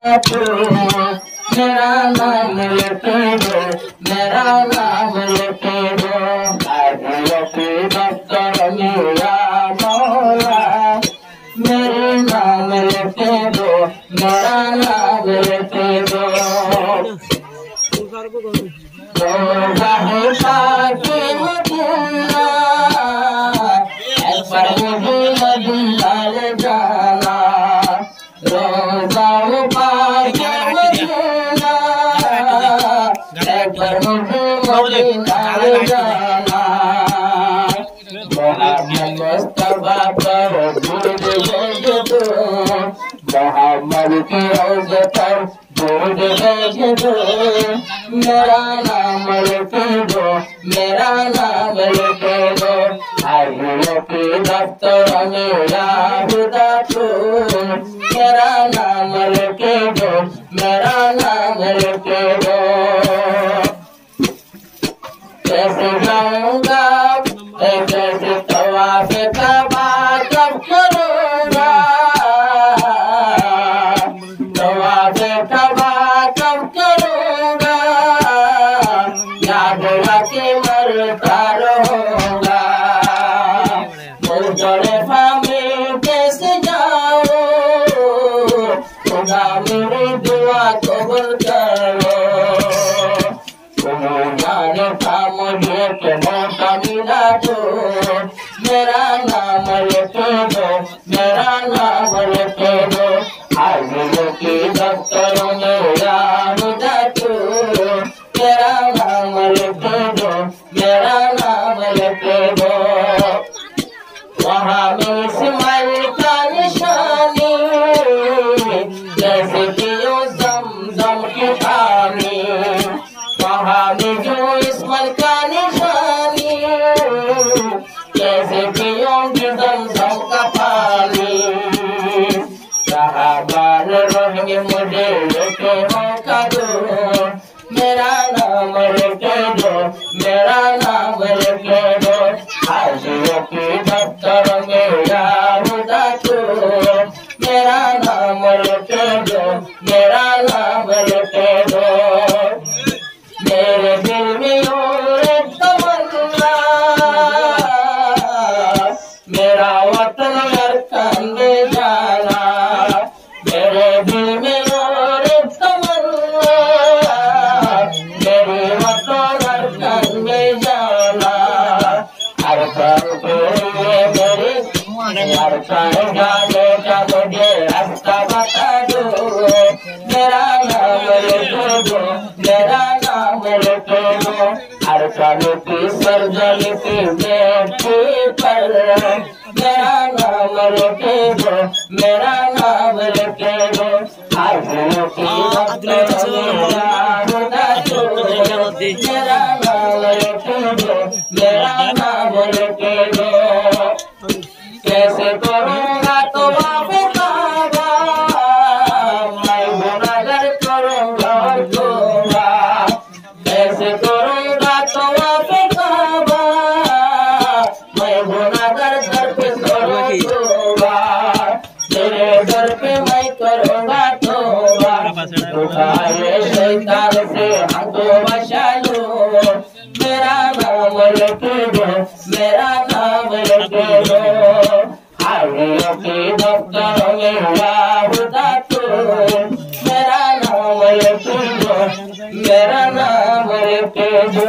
मेरा नाम लेके दो, मेरा नाम लेके दो, हाजियों की दफ्तर मेरा मौला। मेरे नाम लेके दो, मेरा नाम लेके दो। रोज़ा है पाके मदीना, एक बार मुझे मदीना ले जाना। रोज़ा है पाके मदीना, एक बार मुझे मदीना ले जाना। मोहम्मद मुस्तफा पर दूध भेज दो, मोहम्मद की रोज़ पर दूध भेज दो। मेरा नाम लिखे दो, मेरा नाम लिखे दो, हाजियों की दफ्तर मेरा खुदा तू। मेरा नाम लिखे दो, मेरा नाम लिखे दो। कैसे जाऊंगा कैसे तवाफ कबा कब करूंगा, तवाफ कबा कब करूंगा, याद रखे मरता रहूंगा। मुज़दलिफ़ा में कैसे जाऊं, खुदा मेरी दुआ कबूल करो। जाने का मुझे के मौका मिला तो, मेरा नाम लिखे दो, मेरा नाम लिखे दो, हाजियों की दफ्तर मेरा खुदा तू। मेरा नाम लिखे दो, मेरा नाम लिखे दो। वहाँ में इस्माइल का निशानी, जैसे कि ज़मज़म की पानी। वहाँ में जो इस्माइल का निशानी, जैसे कि ज़मज़म का पानी। साहबान रहेंगे मुझे लेके मौका दो, मेरा नाम लिखे दो, मेरा नाम लिखे दो, हाजियों की दफ्तर मेरा खुदा तू। मेरा नाम लिखे दो, मेरा नाम लिखे दो। मेरे दिल में और तमन्ना, मेरा वतन अरकान में जाना। मेरे दिल में और तमन्ना, मेरे वतन अरकान में जाना। अरकान के लिए मेरे अरकान जाने का मुझे रास्ता बता दो। मेरा नाम लिखे दो, मेरा नाम लिखे दो, अरकान की सर्जरी की बेटी पर। मेरा नाम लिखे दो, मेरा नाम लिखे दो, हाजियों की दफ्तर मेरा खुदा तू। मेरा नाम लिखे दो, मेरा नाम लिखे दो। कैसे करूँगा तो काबा, मैं गुनाहगार करूँगा तौबा। कैसे करूँगा तो काबा, मैं गुनाहगार दर पे करूँगा तौबा। तेरे दर पे मैं करूँगा तौबा। उठाए शैतान से हाथों बचा लो। मेरा नाम लिखे दो, मेरा नाम लिखे दो, हाजियों की दफ्तर मेरा खुदा तू। मेरा नाम लिखे दो, मेरा नाम लिखे दो।